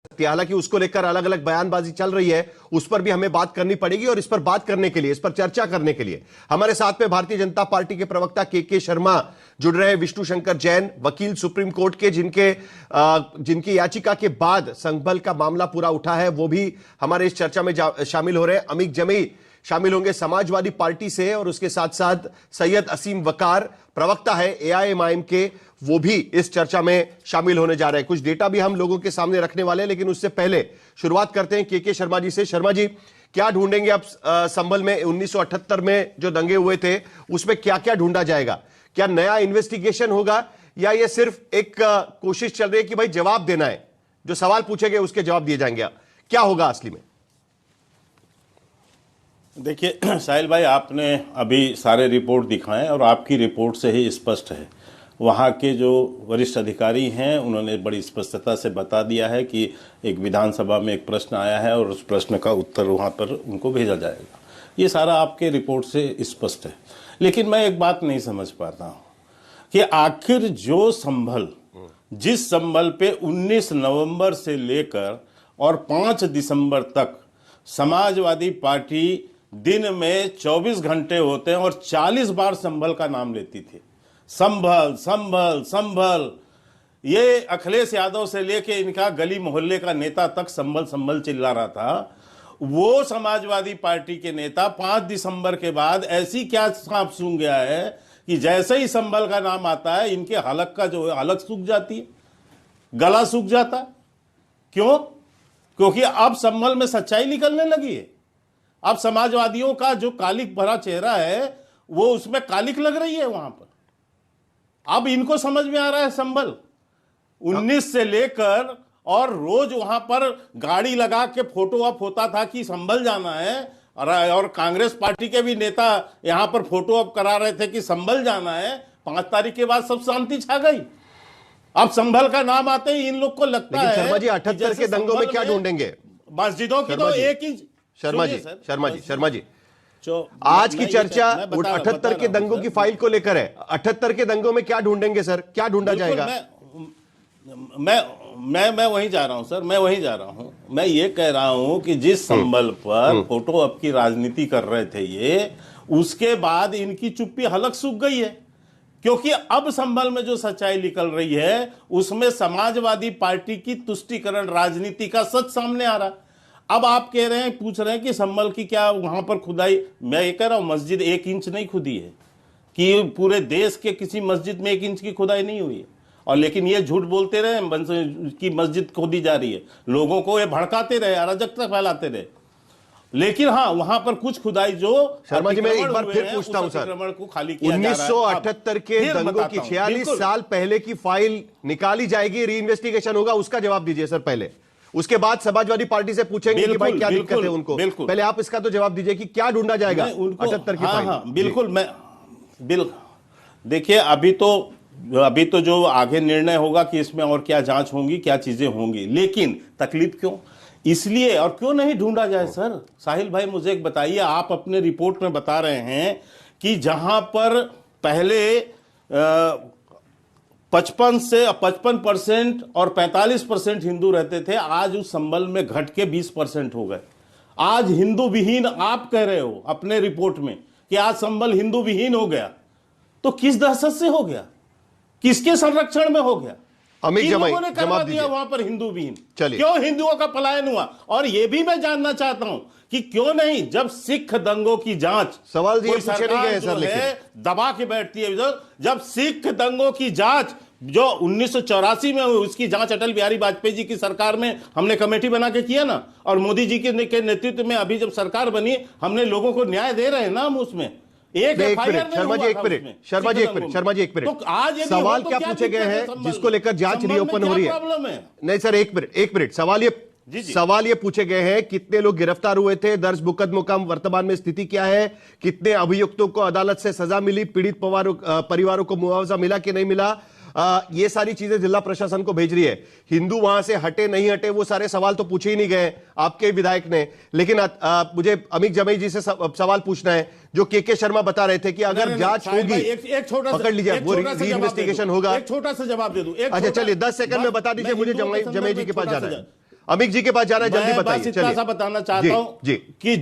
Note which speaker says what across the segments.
Speaker 1: सकती है। हालांकि उसको लेकर अलग अलग बयानबाजी चल रही है, उस पर भी हमें बात करनी पड़ेगी। और इस पर बात करने के लिए, इस पर चर्चा करने के लिए हमारे साथ में भारतीय जनता पार्टी के प्रवक्ता के शर्मा जुड़ रहे हैं, विष्णु शंकर जैन, वकील सुप्रीम कोर्ट के, जिनकी याचिका के बाद संभल का मामला पूरा उठा है, वो भी हमारे इस चर्चा में शामिल हो रहे हैं। अमीक जमई शामिल होंगे समाजवादी पार्टी से, और उसके साथ साथ सैयद असीम वकार प्रवक्ता है एआईएमआईएम के, वो भी इस चर्चा में शामिल होने जा रहे हैं। कुछ डेटा भी हम लोगों के सामने रखने वाले हैं, लेकिन उससे पहले शुरुआत करते हैं के शर्मा जी से। शर्मा जी, क्या ढूंढेंगे आप संभल में 1978 में जो दंगे हुए थे उसमें क्या क्या ढूंढा जाएगा? क्या नया इन्वेस्टिगेशन होगा, या ये सिर्फ एक कोशिश चल रही है कि भाई जवाब देना है, जो सवाल पूछे गए उसके जवाब दिए जाएंगे? क्या होगा असली में?
Speaker 2: देखिए साहिल भाई, आपने अभी सारे रिपोर्ट दिखाएं और आपकी रिपोर्ट से ही स्पष्ट है। वहाँ के जो वरिष्ठ अधिकारी हैं उन्होंने बड़ी स्पष्टता से बता दिया है कि एक विधानसभा में एक प्रश्न आया है और उस प्रश्न का उत्तर वहाँ पर उनको भेजा जाएगा। ये सारा आपके रिपोर्ट से स्पष्ट है। लेकिन मैं एक बात नहीं समझ पाता हूँ कि आखिर जो संभल, जिस संभल पे 19 नवंबर से लेकर और 5 दिसंबर तक समाजवादी पार्टी दिन में 24 घंटे होते हैं और 40 बार संभल का नाम लेती थी, संभल संभल संभल, ये अखिलेश यादव से लेके इनका गली मोहल्ले का नेता तक संभल संभल चिल्ला रहा था। वो समाजवादी पार्टी के नेता 5 दिसंबर के बाद ऐसी क्या सांप सूंघ गया है कि जैसे ही संभल का नाम आता है इनके हलक का जो हलक सूख जाती है, गला सूख जाता है। क्यों? क्योंकि अब संभल में सच्चाई निकलने लगी है। अब समाजवादियों का जो कालिक भरा चेहरा है वो उसमें कालिक लग रही है वहां पर। अब इनको समझ में आ रहा है संभल 19 से लेकर, और रोज वहां पर गाड़ी लगा के फोटो अप होता था कि संभल जाना है, और कांग्रेस पार्टी के भी नेता यहां पर फोटो अप करा रहे थे कि संभल जाना है। 5 तारीख के बाद सब शांति छा गई। अब संभल का नाम आते ही इन लोग को लगता है।
Speaker 1: शर्मा जी, 78 के दंगों में क्या ढूंढेंगे?
Speaker 2: मस्जिदों की तो 1 इंच।
Speaker 1: शर्मा जी, आज की चर्चा 78 के दंगों की फाइल को लेकर है। 78 के दंगों में क्या ढूंढेंगे सर? क्या ढूंढा जाएगा?
Speaker 2: मैं वहीं जा रहा हूं सर, मैं वहीं जा रहा हूं। मैं ये कह रहा हूं कि जिस संभल पर फोटो अप की राजनीति कर रहे थे ये, उसके बाद इनकी चुप्पी हलक सूख गई है। क्योंकि अब संभल में जो सच्चाई निकल रही है उसमें समाजवादी पार्टी की तुष्टीकरण राजनीति का सच सामने आ रहा। अब आप कह रहे हैं, पूछ रहे हैं कि संभल की क्या वहां पर खुदाई, मैं ये कह रहा हूं मस्जिद 1 इंच नहीं खुदी है, कि पूरे देश के किसी मस्जिद में 1 इंच की खुदाई नहीं हुई है। और लेकिन ये झूठ बोलते रहे कि मस्जिद खोदी जा रही है, लोगों को ये भड़काते रहे, अराजकता फैलाते रहे। लेकिन हाँ, वहां पर कुछ खुदाई जो
Speaker 1: शर्मा जी, मैं एक बार फिर पूछता हूं सर, 1978 के दंगों की 46 साल पहले की फाइल निकाली जाएगी, री इन्वेस्टिगेशन होगा, उसका जवाब दीजिए सर पहले। उसके बाद समाजवादी पार्टी से पूछेंगे कि भाई क्या दिक्कत है उनको। पहले आप इसका तो जवाब दीजिए कि क्या ढूंढा जाएगा 78 की फाइल।
Speaker 2: हाँ, बिल्कुल। देखिए, अभी तो जो आगे निर्णय होगा कि इसमें और क्या जांच होंगी, क्या चीजें होंगी। लेकिन तकलीफ क्यों? इसलिए, और क्यों नहीं ढूंढा जाए सर? साहिल भाई मुझे एक बताइए, आप अपने रिपोर्ट में बता रहे हैं कि जहां पर पहले 55% और 45% हिंदू रहते थे, आज उस संभल में घट के 20% हो गए। आज हिंदू विहीन आप कह रहे हो अपने रिपोर्ट में कि आज संभल हिंदू विहीन हो गया। तो किस दहशत से हो गया? किसके संरक्षण में हो गया?
Speaker 1: अमीक जमई,
Speaker 2: लोगों ने करवा दिया वहां पर हिंदू विहीन।
Speaker 1: चलिए,
Speaker 2: क्यों हिंदुओं का पलायन हुआ? और यह भी मैं जानना चाहता हूं कि क्यों नहीं, जब सिख दंगों की जांच,
Speaker 1: सवाल ये पूछे नहीं गए सर, लेकिन
Speaker 2: दबा के बैठती है, जब सिख दंगों की जांच जो 1984 में हुई, उसकी जांच अटल बिहारी वाजपेयी जी की सरकार में हमने कमेटी बना के किया ना, और मोदी जी के नेतृत्व में अभी जब सरकार बनी, हमने लोगों को न्याय दे रहे हैं ना हम उसमें।
Speaker 1: शर्मा जी एक मिनट,
Speaker 2: तो आज
Speaker 1: सवाल क्या पूछे गए हैं जिसको लेकर जांच रीओपन हो रही है? नहीं सर, एक मिनट, सवाल ये पूछे गए हैं कितने लोग गिरफ्तार हुए थे, दर्ज मुकदमों का वर्तमान में स्थिति क्या है, कितने अभियुक्तों को अदालत से सजा मिली, पीड़ित परिवारों को मुआवजा मिला कि नहीं मिला, ये सारी चीजें जिला प्रशासन को भेज रही है। हिंदू वहां से हटे नहीं हटे वो सारे सवाल तो पूछे ही नहीं गए आपके विधायक ने। लेकिन मुझे अमीक जमई जी से सवाल पूछना है, जो के शर्मा बता रहे थे कि अगर जांच होगी,
Speaker 2: एक छोटा
Speaker 1: पकड़ लीजिए, वो इन्वेस्टिगेशन होगा।
Speaker 2: एक छोटा सा जवाब दे दूं।
Speaker 1: अच्छा चलिए, 10 सेकंड में बता दीजिए मुझे जमई जी के पास जाना है। अमित जी के पास जाना है, जल्दी
Speaker 2: मैं
Speaker 1: बताइए।
Speaker 2: बस इतना
Speaker 1: चलिए।
Speaker 2: सा बताना चाहता हूं
Speaker 1: जी।
Speaker 2: कि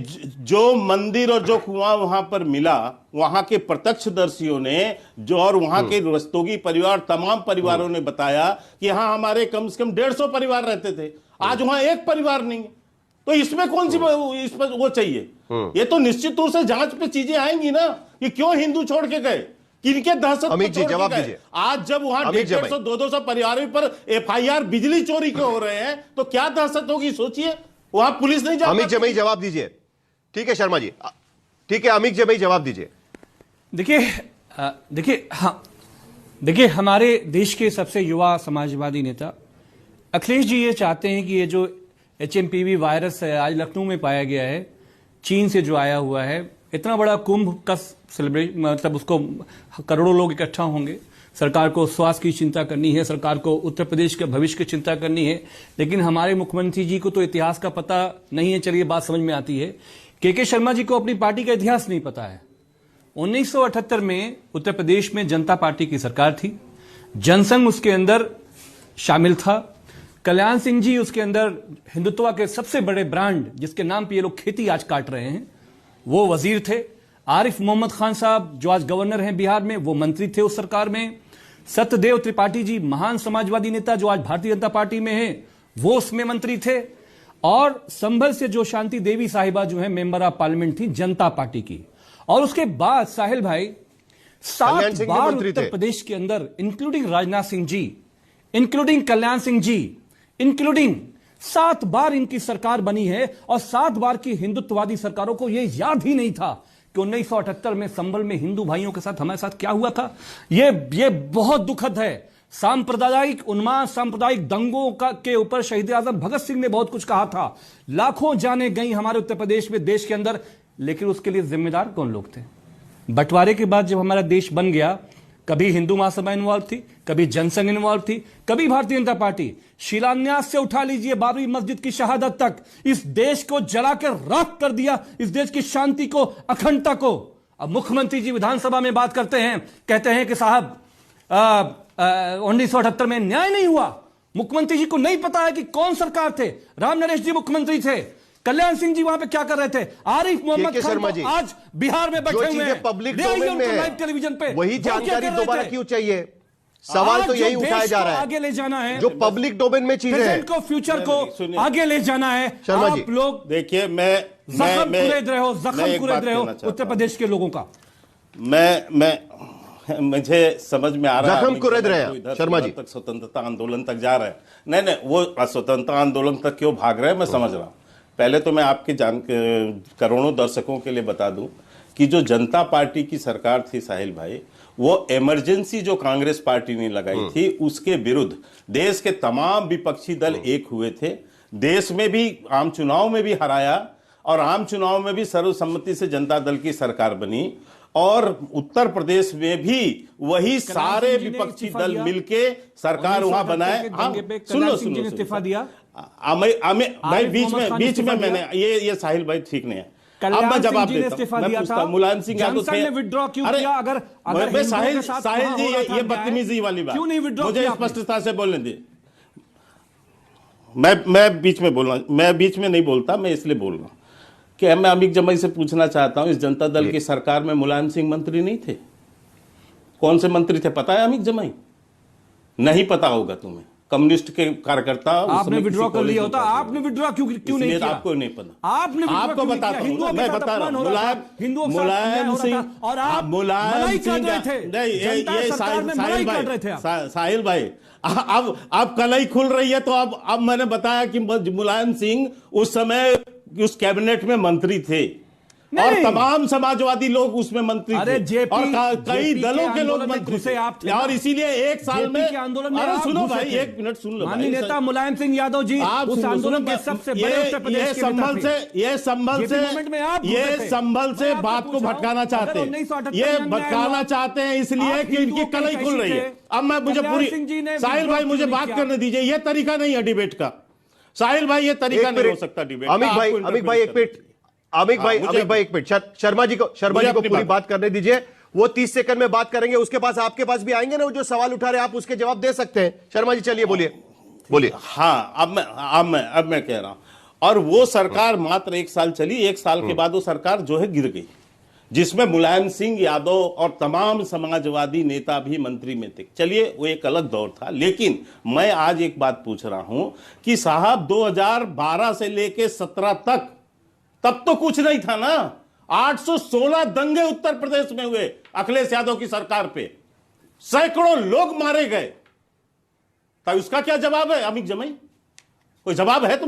Speaker 2: जो मंदिर और जो कुआं वहां पर मिला, वहां के प्रत्यक्षदर्शियों ने जो और वहां के रस्तोगी परिवार, तमाम परिवारों ने बताया कि यहाँ हमारे कम से कम 150 परिवार रहते थे। आज वहां एक परिवार नहीं है, तो इसमें कौन सी इस पर वो चाहिए? ये तो निश्चित रूप से जांच पे चीजें आएंगी ना कि क्यों हिंदू छोड़ के गए, किनके दहशत को
Speaker 1: अमित जी,
Speaker 2: छोड़ के
Speaker 1: जवाब
Speaker 2: गए।
Speaker 1: दीजिए।
Speaker 2: आज जब वहां
Speaker 1: अमित जी
Speaker 2: 150 200 परिवारों पर FIR बिजली चोरी के हो रहे हैं, तो क्या दहशत होगी सोचिए। वहां पुलिस नहीं जा
Speaker 1: अमित
Speaker 2: पाती।
Speaker 1: जमई जवाब दीजिए। ठीक है शर्मा जी, ठीक है, अमित जमई जवाब दीजिए।
Speaker 3: देखिए हमारे देश के सबसे युवा समाजवादी नेता अखिलेश जी ये चाहते हैं कि ये जो HMPV वायरस है आज लखनऊ में पाया गया है, चीन से जो आया हुआ है, इतना बड़ा कुंभ का सेलिब्रेट, मतलब उसको करोड़ों लोग इकट्ठा होंगे। सरकार को स्वास्थ्य की चिंता करनी है, सरकार को उत्तर प्रदेश के भविष्य की चिंता करनी है, लेकिन हमारे मुख्यमंत्री जी को तो इतिहास का पता नहीं है। चलिए बात समझ में आती है। के शर्मा जी को अपनी पार्टी का इतिहास नहीं पता है। 1978 में उत्तर प्रदेश में जनता पार्टी की सरकार थी, जनसंघ उसके अंदर शामिल था, कल्याण सिंह जी उसके अंदर हिंदुत्व के सबसे बड़े ब्रांड जिसके नाम पे ये लोग खेती आज काट रहे हैं वो वजीर थे। आरिफ मोहम्मद खान साहब जो आज गवर्नर हैं बिहार में, वो मंत्री थे उस सरकार में। सत्यदेव त्रिपाठी जी महान समाजवादी नेता जो आज भारतीय जनता पार्टी में हैं, वो उसमें मंत्री थे। और संभल से जो शांति देवी साहिबा जो है मेंबर ऑफ पार्लियामेंट थी जनता पार्टी की। और उसके बाद साहिल भाई 7 बार उत्तर प्रदेश के अंदर, including Rajnath Singh ji, including Kalyan Singh ji, including 7 बार इनकी सरकार बनी है। और 7 बार की हिंदुत्ववादी सरकारों को यह याद ही नहीं था कि 1978 में संभल में हिंदू भाइयों के साथ हमारे साथ क्या हुआ था। ये बहुत दुखद है। सांप्रदायिक उन्माद, सांप्रदायिक दंगों के ऊपर शहीद आजम भगत सिंह ने बहुत कुछ कहा था। लाखों जाने गई हमारे उत्तर प्रदेश में, देश के अंदर, लेकिन उसके लिए जिम्मेदार कौन लोग थे? बंटवारे के बाद जब हमारा देश बन गया, कभी हिंदू महासभा इन्वॉल्व थी, कभी जनसंघ इन्वॉल्व थी, कभी भारतीय जनता पार्टी। शिलान्यास से उठा लीजिए बाबरी मस्जिद की शहादत तक, इस देश को जला कर राख कर दिया, इस देश की शांति को, अखंडता को। अब मुख्यमंत्री जी विधानसभा में बात करते हैं, कहते हैं कि साहब 1978 में न्याय नहीं हुआ। मुख्यमंत्री जी को नहीं पता है कि कौन सरकार थे। राम नरेश जी मुख्यमंत्री थे, कल्याण सिंह जी वहां पे क्या कर रहे थे, आरिफ मोहम्मद खान तो आज बिहार में बैठे हुए हैं
Speaker 1: पब्लिक डोमेन में
Speaker 3: लाइव टेलीविजन पे,
Speaker 1: वही जानकारी दोबारा क्यों चाहिए? सवाल तो यही उठाया जा रहा है,
Speaker 3: आगे ले जाना है,
Speaker 1: जो पब्लिक डोमेन में चीजें हैं,
Speaker 3: को फ्यूचर को आगे ले जाना है।
Speaker 1: शर्मा जी
Speaker 3: आप लोग
Speaker 2: देखिए,
Speaker 3: जख्म कुरेद रहे हो उत्तर प्रदेश के लोगों का।
Speaker 2: मुझे समझ में आ रहा है
Speaker 1: जख्म कुरेद रहे हैं शर्मा जी,
Speaker 2: तक स्वतंत्रता आंदोलन तक जा रहे हैं। नहीं, वो स्वतंत्रता आंदोलन तक क्यों भाग रहे हैं मैं समझ रहा हूं। पहले तो मैं आपके करोड़ों दर्शकों के लिए बता दूं कि जो जनता पार्टी की सरकार थी साहिल भाई, वो इमरजेंसी जो कांग्रेस पार्टी ने लगाई थी उसके विरुद्ध देश के तमाम विपक्षी दल एक हुए थे। देश में भी आम चुनाव में भी हराया और आम चुनाव में भी सर्वसम्मति से जनता दल की सरकार बनी। और उत्तर प्रदेश में भी वही सारे विपक्षी दल मिलके सरकार वहां बनाए। सुनो
Speaker 3: इस्तीफा दिया।
Speaker 2: भाई बीच में मैंने ये साहिल भाई ठीक नहीं है। अब मैं जवाब देता हूं। मुलायम सिंह यादव थे,
Speaker 3: विड्रॉ क्यों किया? अगर
Speaker 2: साहिल जी ये बदतमीजी वाली बात,
Speaker 3: क्यों नहीं विड्रॉ?
Speaker 2: मुझे स्पष्टता से बोलने दे। मैं बीच में बोलना, मैं बीच में नहीं बोलता, मैं इसलिए बोल रहा हूं कि मैं अमित जमई से पूछना चाहता हूं, इस जनता दल की सरकार में मुलायम सिंह मंत्री नहीं थे? कौन से मंत्री थे पता है अमित जमई? नहीं पता होगा तुम्हें। कम्युनिस्ट के कार्यकर्ता
Speaker 3: आपने विड्रॉ कर लिया होता, आपने विड्रॉ क्यों नहीं किया?
Speaker 2: आपको नहीं पता।
Speaker 3: आपको
Speaker 2: बताता हूं, मैं बता रहा हूं। मुलायम सिंह
Speaker 3: और आप मुलायम सिंह
Speaker 2: साहिल भाई, अब कलई खुल रही है। तो अब मैंने बताया कि मुलायम सिंह उस समय उस कैबिनेट में मंत्री थे और तमाम समाजवादी लोग उसमें मंत्री थे और कई दलों के लोग मंत्री थे। और इसीलिए एक साल में आंदोलन में, अरे सुनो भाई, एक मिनट सुन लो।
Speaker 3: माननीय नेता मुलायम सिंह यादव जी उस आंदोलन के सबसे बड़े उत्तर प्रदेश के
Speaker 2: संभल से बात को भटकाना चाहते हैं, ये भटकाना चाहते हैं इसलिए कि इनकी कलई खुल रही है। अब मैं मुझे पूरी साहिल भाई मुझे बात करने दीजिए। ये तरीका नहीं है डिबेट का साहिल भाई, ये तरीका नहीं हो सकता डिबेट।
Speaker 1: अमित भाई एक मिनट, अमित भाई एक मिनट, शर्मा जी को पूरी बात करने दीजिए। वो 30 सेकंड में बात करेंगे, उसके पास आपके पास भी आएंगे ना, वो जो सवाल उठा रहे आप उसके जवाब दे सकते हैं। शर्मा जी चलिए बोलिए। बोलिए।
Speaker 2: हाँ, अब मैं कह रहा हूं। और वो सरकार मात्र 1 साल चली, 1 साल के बाद वो सरकार जो है गिर गई, जिसमें मुलायम सिंह यादव और तमाम समाजवादी नेता भी मंत्री में थे। चलिए, वो एक अलग दौर था। लेकिन मैं आज एक बात पूछ रहा हूं कि साहब 2012 से लेके 17 तक, तब तो कुछ नहीं था ना। 816 दंगे उत्तर प्रदेश में हुए अखिलेश यादव की सरकार पे, सैकड़ों लोग मारे गए। तब उसका क्या जवाब है अमित जमाई? कोई जवाब है तुम्हारे?